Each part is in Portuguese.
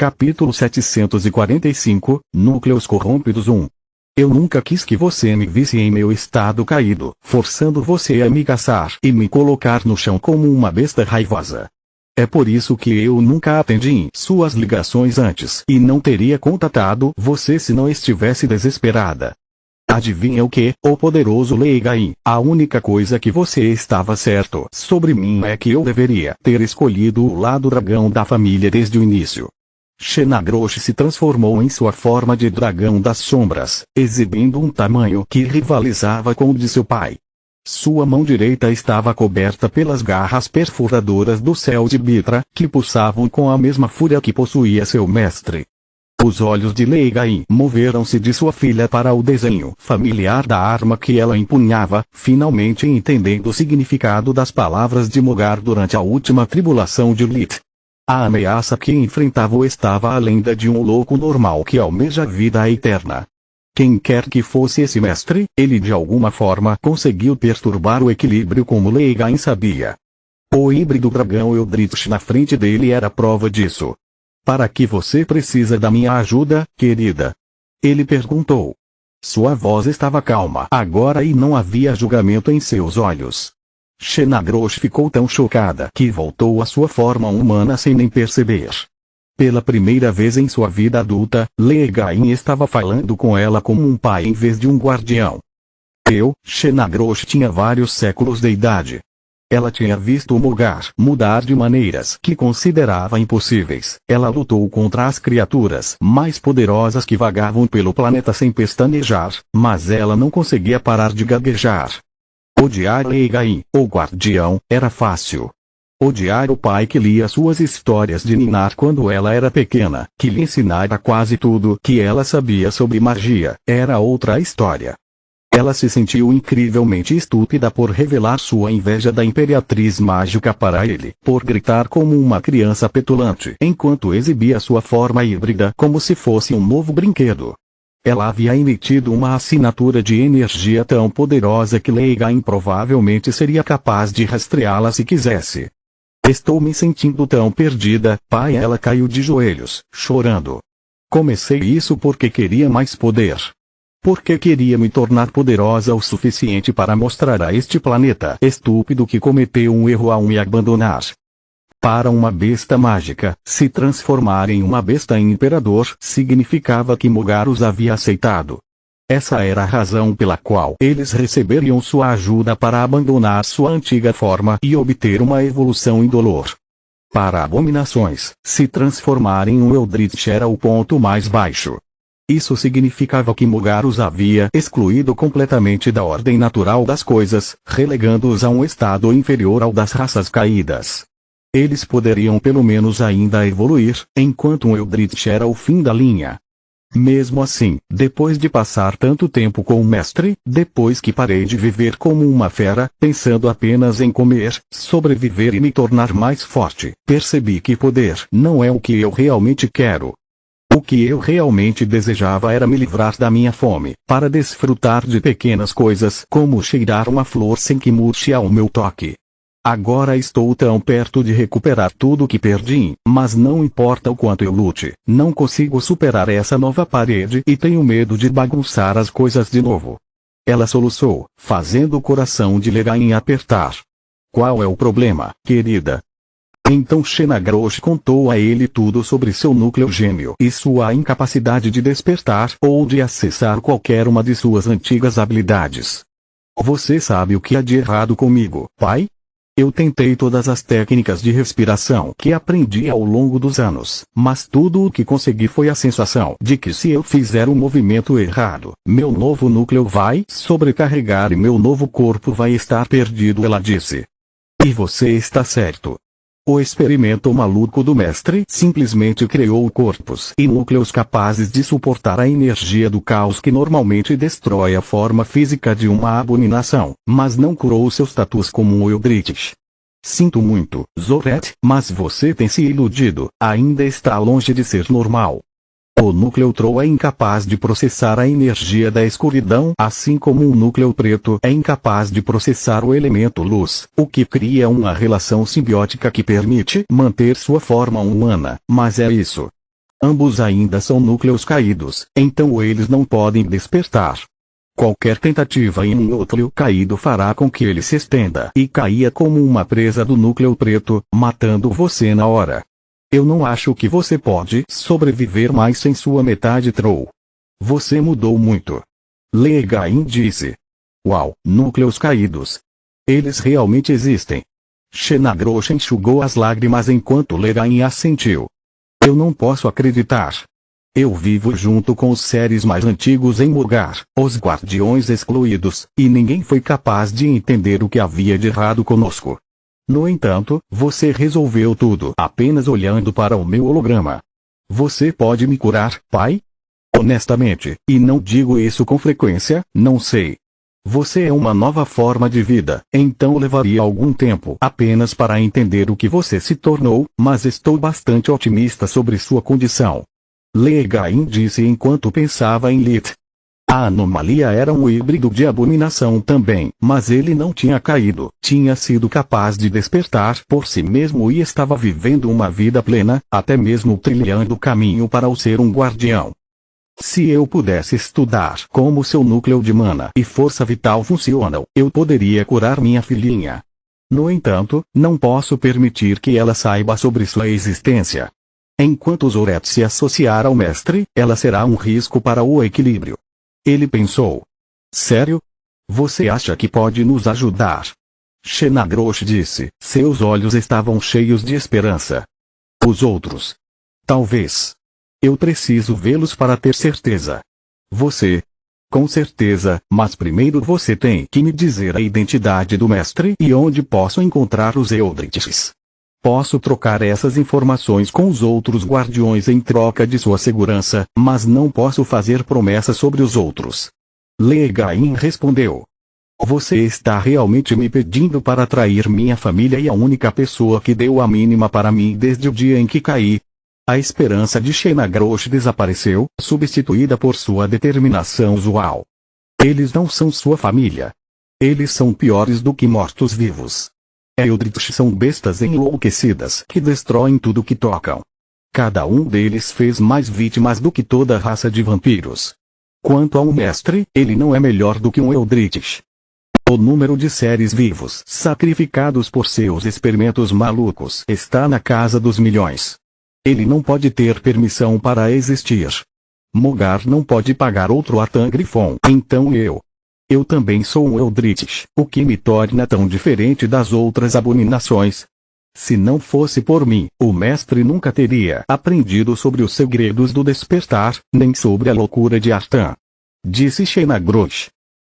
Capítulo 745, Núcleos Corrompidos 1. Eu nunca quis que você me visse em meu estado caído, forçando você a me caçar e me colocar no chão como uma besta raivosa. É por isso que eu nunca atendi suas ligações antes e não teria contatado você se não estivesse desesperada. Adivinha o que, ô poderoso Lei Gain? A única coisa que você estava certo sobre mim é que eu deveria ter escolhido o lado dragão da família desde o início. Xenagrosh se transformou em sua forma de dragão das sombras, exibindo um tamanho que rivalizava com o de seu pai. Sua mão direita estava coberta pelas garras perfuradoras do céu de Bitra, que pulsavam com a mesma fúria que possuía seu mestre. Os olhos de Lei Gain moveram-se de sua filha para o desenho familiar da arma que ela empunhava, finalmente entendendo o significado das palavras de Mogar durante a última tribulação de Lit. A ameaça que enfrentava estava além da de um louco normal que almeja a vida eterna. Quem quer que fosse esse mestre, ele de alguma forma conseguiu perturbar o equilíbrio como Lei Gain sabia. O híbrido dragão Eldritch na frente dele era prova disso. Para que você precisa da minha ajuda, querida? Ele perguntou. Sua voz estava calma agora e não havia julgamento em seus olhos. Xenagrosh ficou tão chocada que voltou à sua forma humana sem nem perceber. Pela primeira vez em sua vida adulta, Lei Gain estava falando com ela como um pai em vez de um guardião. Xenagrosh tinha vários séculos de idade. Ela tinha visto Mogar mudar de maneiras que considerava impossíveis. Ela lutou contra as criaturas mais poderosas que vagavam pelo planeta sem pestanejar, mas ela não conseguia parar de gaguejar. Odiar Lei Gain, o guardião, era fácil. Odiar o pai que lia suas histórias de ninar quando ela era pequena, que lhe ensinara quase tudo que ela sabia sobre magia, era outra história. Ela se sentiu incrivelmente estúpida por revelar sua inveja da Imperatriz Mágica para ele, por gritar como uma criança petulante enquanto exibia sua forma híbrida como se fosse um novo brinquedo. Ela havia emitido uma assinatura de energia tão poderosa que Lei Gain provavelmente seria capaz de rastreá-la se quisesse. Estou me sentindo tão perdida, pai. Ela caiu de joelhos, chorando. Comecei isso porque queria mais poder. Porque queria me tornar poderosa o suficiente para mostrar a este planeta estúpido que cometeu um erro ao me abandonar. Para uma besta mágica, se transformar em uma besta imperador significava que Mogar os havia aceitado. Essa era a razão pela qual eles receberiam sua ajuda para abandonar sua antiga forma e obter uma evolução indolor. Para abominações, se transformar em um Eldritch era o ponto mais baixo. Isso significava que Mogar os havia excluído completamente da ordem natural das coisas, relegando-os a um estado inferior ao das raças caídas. Eles poderiam pelo menos ainda evoluir, enquanto um Eldritch era o fim da linha. Mesmo assim, depois de passar tanto tempo com o mestre, depois que parei de viver como uma fera, pensando apenas em comer, sobreviver e me tornar mais forte, percebi que poder não é o que eu realmente quero. O que eu realmente desejava era me livrar da minha fome, para desfrutar de pequenas coisas como cheirar uma flor sem que murche ao meu toque. Agora estou tão perto de recuperar tudo o que perdi, mas não importa o quanto eu lute, não consigo superar essa nova parede e tenho medo de bagunçar as coisas de novo. Ela soluçou, fazendo o coração de Lei Gain apertar. Qual é o problema, querida? Então Xenagrosh contou a ele tudo sobre seu núcleo gêmeo e sua incapacidade de despertar ou de acessar qualquer uma de suas antigas habilidades. Você sabe o que há de errado comigo, pai? Eu tentei todas as técnicas de respiração que aprendi ao longo dos anos, mas tudo o que consegui foi a sensação de que se eu fizer um movimento errado, meu novo núcleo vai sobrecarregar e meu novo corpo vai estar perdido, ela disse. E você está certo. O experimento maluco do mestre simplesmente criou corpos e núcleos capazes de suportar a energia do caos que normalmente destrói a forma física de uma abominação, mas não curou seu status como um Eldritch. Sinto muito, Zoret, mas você tem se iludido, ainda está longe de ser normal. O núcleo Tro é incapaz de processar a energia da escuridão, assim como o núcleo preto é incapaz de processar o elemento luz, o que cria uma relação simbiótica que permite manter sua forma humana, mas é isso. Ambos ainda são núcleos caídos, então eles não podem despertar. Qualquer tentativa em um núcleo caído fará com que ele se estenda e caia como uma presa do núcleo preto, matando você na hora. Eu não acho que você pode sobreviver mais sem sua metade Troll. Você mudou muito. Legain disse. Uau, núcleos caídos. Eles realmente existem. Xenagrosh enxugou as lágrimas enquanto Legain assentiu. Eu não posso acreditar. Eu vivo junto com os seres mais antigos em Morgar, os Guardiões Excluídos, e ninguém foi capaz de entender o que havia de errado conosco. No entanto, você resolveu tudo apenas olhando para o meu holograma. Você pode me curar, pai? Honestamente, e não digo isso com frequência, não sei. Você é uma nova forma de vida, então levaria algum tempo apenas para entender o que você se tornou, mas estou bastante otimista sobre sua condição. Legain disse enquanto pensava em Lit. A anomalia era um híbrido de abominação também, mas ele não tinha caído, tinha sido capaz de despertar por si mesmo e estava vivendo uma vida plena, até mesmo trilhando o caminho para o ser um guardião. Se eu pudesse estudar como seu núcleo de mana e força vital funcionam, eu poderia curar minha filhinha. No entanto, não posso permitir que ela saiba sobre sua existência. Enquanto Zoret se associar ao mestre, ela será um risco para o equilíbrio. Ele pensou. Sério? Você acha que pode nos ajudar? Xenagrosh disse. Seus olhos estavam cheios de esperança. Os outros? Talvez. Eu preciso vê-los para ter certeza. Você? Com certeza, mas primeiro você tem que me dizer a identidade do mestre e onde posso encontrar os Eldritches. Posso trocar essas informações com os outros guardiões em troca de sua segurança, mas não posso fazer promessas sobre os outros. Legain respondeu. Você está realmente me pedindo para trair minha família e a única pessoa que deu a mínima para mim desde o dia em que caí? A esperança de Xenagrosh desapareceu, substituída por sua determinação usual. Eles não são sua família. Eles são piores do que mortos-vivos. Eldritch são bestas enlouquecidas que destroem tudo que tocam. Cada um deles fez mais vítimas do que toda a raça de vampiros. Quanto ao mestre, ele não é melhor do que um Eldritch. O número de seres vivos sacrificados por seus experimentos malucos está na casa dos milhões. Ele não pode ter permissão para existir. Mogar não pode pagar outro Atan Grifon, então eu também sou um Eldritch, o que me torna tão diferente das outras abominações. Se não fosse por mim, o mestre nunca teria aprendido sobre os segredos do despertar, nem sobre a loucura de Artan. Disse Xenagrosh.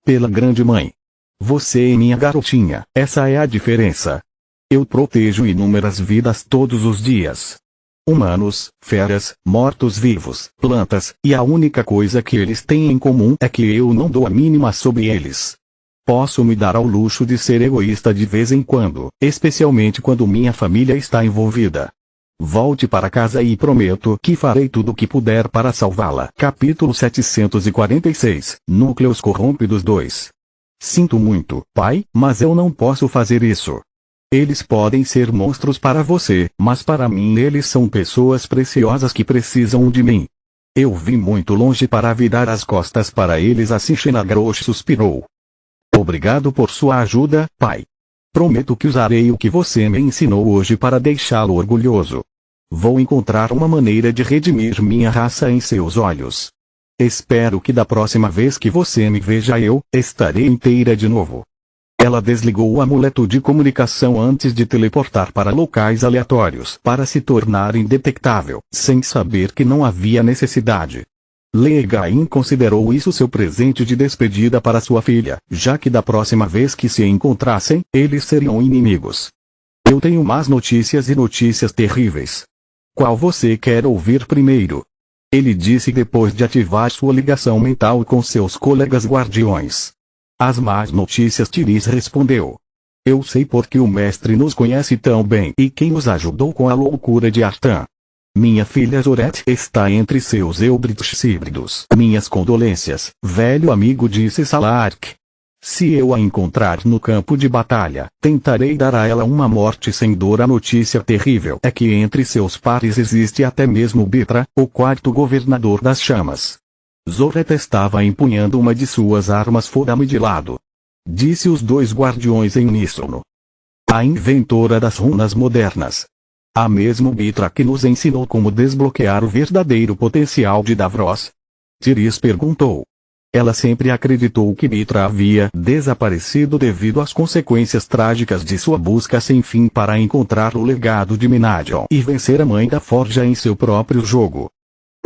Pela grande mãe. Você e minha garotinha, essa é a diferença. Eu protejo inúmeras vidas todos os dias. Humanos, feras, mortos-vivos, plantas, e a única coisa que eles têm em comum é que eu não dou a mínima sobre eles. Posso me dar ao luxo de ser egoísta de vez em quando, especialmente quando minha família está envolvida. Volte para casa e prometo que farei tudo o que puder para salvá-la. Capítulo 746, Núcleos Corrompidos 2. Sinto muito, pai, mas eu não posso fazer isso. Eles podem ser monstros para você, mas para mim eles são pessoas preciosas que precisam de mim. Eu vim muito longe para virar as costas para eles, assim Xenagrosh suspirou. Obrigado por sua ajuda, pai. Prometo que usarei o que você me ensinou hoje para deixá-lo orgulhoso. Vou encontrar uma maneira de redimir minha raça em seus olhos. Espero que da próxima vez que você me veja eu estarei inteira de novo. Ela desligou o amuleto de comunicação antes de teleportar para locais aleatórios para se tornar indetectável, sem saber que não havia necessidade. Legain considerou isso seu presente de despedida para sua filha, já que da próxima vez que se encontrassem, eles seriam inimigos. Eu tenho más notícias e notícias terríveis. Qual você quer ouvir primeiro? Ele disse depois de ativar sua ligação mental com seus colegas guardiões. As más notícias, Tiris respondeu. Eu sei porque o mestre nos conhece tão bem e quem os ajudou com a loucura de Artan. Minha filha Zoret está entre seus Eldritch híbridos. Minhas condolências, velho amigo, disse Salark. Se eu a encontrar no campo de batalha, tentarei dar a ela uma morte sem dor. A notícia terrível é que entre seus pares existe até mesmo Bitra, o quarto governador das chamas. Zoreta estava empunhando uma de suas armas. Fora-me de lado, disse os dois guardiões em uníssono. A inventora das runas modernas. A mesmo Bitra que nos ensinou como desbloquear o verdadeiro potencial de Davros? Tiris perguntou. Ela sempre acreditou que Bitra havia desaparecido devido às consequências trágicas de sua busca sem fim para encontrar o legado de Minadion e vencer a mãe da Forja em seu próprio jogo.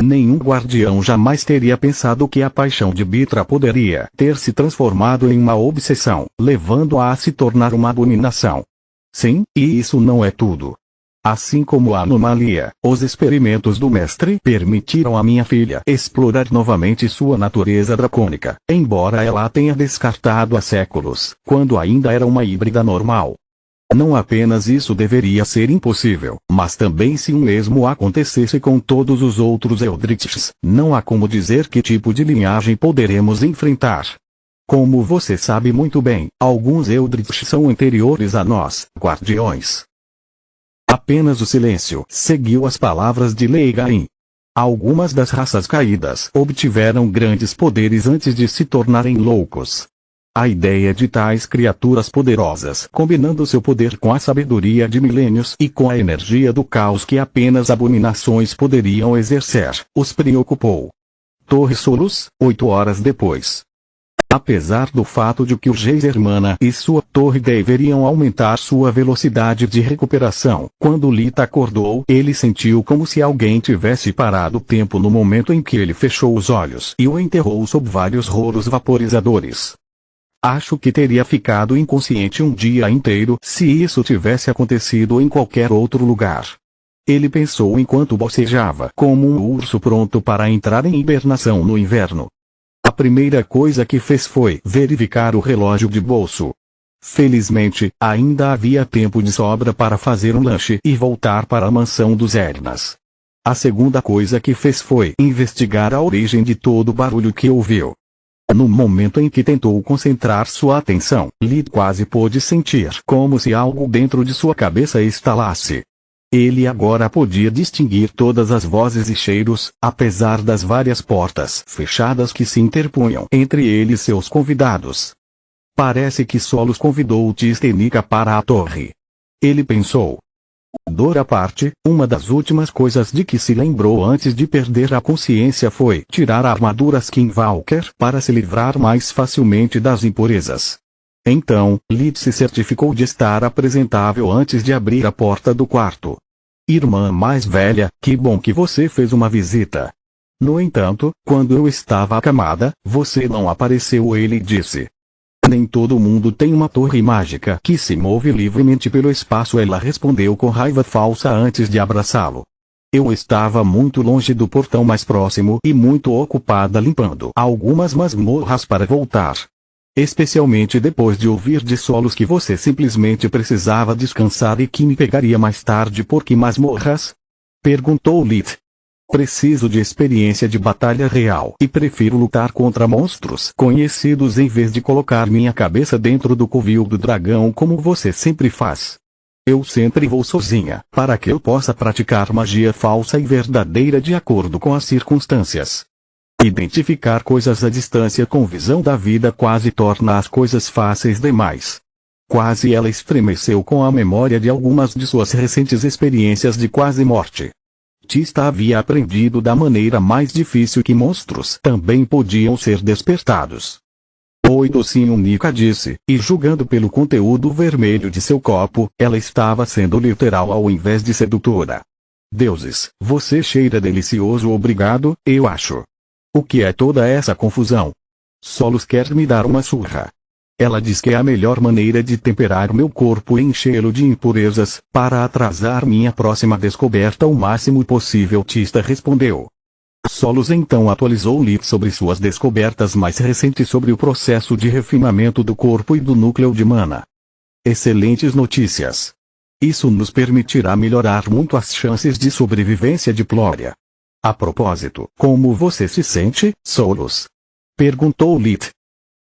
Nenhum guardião jamais teria pensado que a paixão de Bitra poderia ter se transformado em uma obsessão, levando-a a se tornar uma abominação. Sim, e isso não é tudo. Assim como a anomalia, os experimentos do mestre permitiram a minha filha explorar novamente sua natureza dracônica, embora ela a tenha descartado há séculos, quando ainda era uma híbrida normal. Não apenas isso deveria ser impossível, mas também se o mesmo acontecesse com todos os outros Eldritches, não há como dizer que tipo de linhagem poderemos enfrentar. Como você sabe muito bem, alguns Eldritches são anteriores a nós, guardiões. Apenas o silêncio seguiu as palavras de Leigain. Algumas das raças caídas obtiveram grandes poderes antes de se tornarem loucos. A ideia de tais criaturas poderosas combinando seu poder com a sabedoria de milênios e com a energia do caos que apenas abominações poderiam exercer, os preocupou. Torre Solos, 8 horas depois. Apesar do fato de que o Geysermana e sua torre deveriam aumentar sua velocidade de recuperação, quando Lita acordou, ele sentiu como se alguém tivesse parado o tempo no momento em que ele fechou os olhos e o enterrou sob vários rolos vaporizadores. Acho que teria ficado inconsciente um dia inteiro se isso tivesse acontecido em qualquer outro lugar. Ele pensou enquanto bocejava como um urso pronto para entrar em hibernação no inverno. A primeira coisa que fez foi verificar o relógio de bolso. Felizmente, ainda havia tempo de sobra para fazer um lanche e voltar para a mansão dos Ernas. A segunda coisa que fez foi investigar a origem de todo o barulho que ouviu. No momento em que tentou concentrar sua atenção, Lid quase pôde sentir como se algo dentro de sua cabeça estalasse. Ele agora podia distinguir todas as vozes e cheiros, apesar das várias portas fechadas que se interpunham entre ele e seus convidados. Parece que Solos convidou Tistenica para a torre. Ele pensou. Dor à parte, uma das últimas coisas de que se lembrou antes de perder a consciência foi tirar a armadura Skinwalker para se livrar mais facilmente das impurezas. Então, Lid se certificou de estar apresentável antes de abrir a porta do quarto. Irmã mais velha, que bom que você fez uma visita. No entanto, quando eu estava acamada, você não apareceu. Ele disse. Nem todo mundo tem uma torre mágica que se move livremente pelo espaço. Ela respondeu com raiva falsa antes de abraçá-lo. Eu estava muito longe do portão mais próximo e muito ocupada limpando algumas masmorras para voltar. Especialmente depois de ouvir de Solos que você simplesmente precisava descansar e que me pegaria mais tarde. Por que masmorras? Perguntou Lid. Preciso de experiência de batalha real e prefiro lutar contra monstros conhecidos em vez de colocar minha cabeça dentro do covil do dragão como você sempre faz. Eu sempre vou sozinha, para que eu possa praticar magia falsa e verdadeira de acordo com as circunstâncias. Identificar coisas à distância com visão da vida quase torna as coisas fáceis demais. Quase ela estremeceu com a memória de algumas de suas recentes experiências de quase morte. Tista havia aprendido da maneira mais difícil que monstros também podiam ser despertados. Oi docinho, Nika disse, e julgando pelo conteúdo vermelho de seu copo, ela estava sendo literal ao invés de sedutora. Deuses, você cheira delicioso. Obrigado, eu acho. O que é toda essa confusão? Solos quer me dar uma surra. Ela diz que é a melhor maneira de temperar meu corpo e enchê-lo de impurezas, para atrasar minha próxima descoberta o máximo possível. Tista respondeu. Solos então atualizou Lid sobre suas descobertas mais recentes sobre o processo de refinamento do corpo e do núcleo de mana. Excelentes notícias. Isso nos permitirá melhorar muito as chances de sobrevivência de Plória. A propósito, como você se sente, Solos? Perguntou Lid.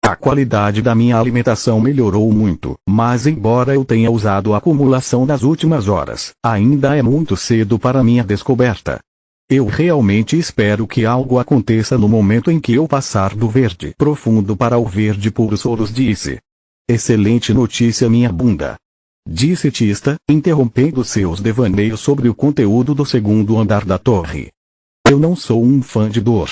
A qualidade da minha alimentação melhorou muito, mas embora eu tenha usado a acumulação nas últimas horas, ainda é muito cedo para minha descoberta. Eu realmente espero que algo aconteça no momento em que eu passar do verde profundo para o verde puro. Soros disse. Excelente notícia, minha bunda. Disse Tista, interrompendo seus devaneios sobre o conteúdo do segundo andar da torre. Eu não sou um fã de dor.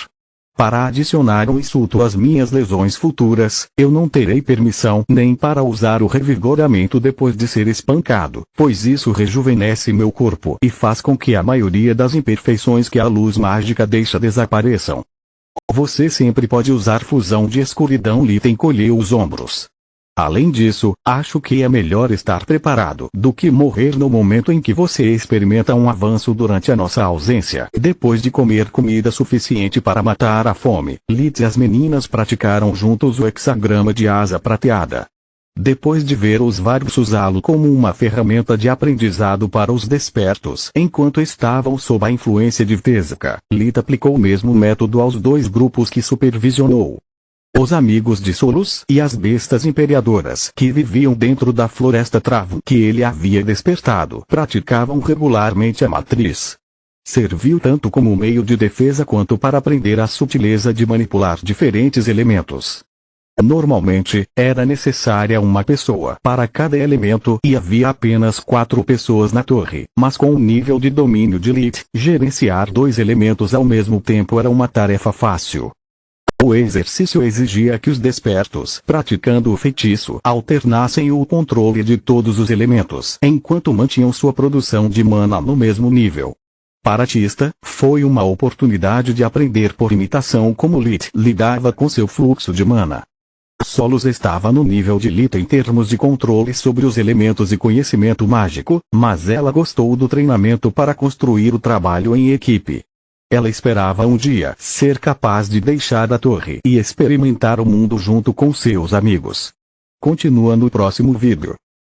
Para adicionar um insulto às minhas lesões futuras, eu não terei permissão nem para usar o revigoramento depois de ser espancado, pois isso rejuvenesce meu corpo e faz com que a maioria das imperfeições que a luz mágica deixa desapareçam. Você sempre pode usar fusão de escuridão. Lita encolheu os ombros. Além disso, acho que é melhor estar preparado do que morrer no momento em que você experimenta um avanço durante a nossa ausência. Depois de comer comida suficiente para matar a fome, Lit e as meninas praticaram juntos o hexagrama de asa prateada. Depois de ver os vários usá-lo como uma ferramenta de aprendizado para os despertos enquanto estavam sob a influência de Tezuka, Lit aplicou o mesmo método aos dois grupos que supervisionou. Os amigos de Solos e as bestas imperiadoras que viviam dentro da floresta travo que ele havia despertado praticavam regularmente a matriz. Serviu tanto como meio de defesa quanto para aprender a sutileza de manipular diferentes elementos. Normalmente, era necessária uma pessoa para cada elemento e havia apenas 4 pessoas na torre, mas com o nível de domínio de Lit, gerenciar 2 elementos ao mesmo tempo era uma tarefa fácil. O exercício exigia que os despertos, praticando o feitiço, alternassem o controle de todos os elementos, enquanto mantinham sua produção de mana no mesmo nível. Para Tista, foi uma oportunidade de aprender por imitação como Lit lidava com seu fluxo de mana. Solos estava no nível de Lit em termos de controle sobre os elementos e conhecimento mágico, mas ela gostou do treinamento para construir o trabalho em equipe. Ela esperava um dia ser capaz de deixar a torre e experimentar o mundo junto com seus amigos. Continua no próximo vídeo.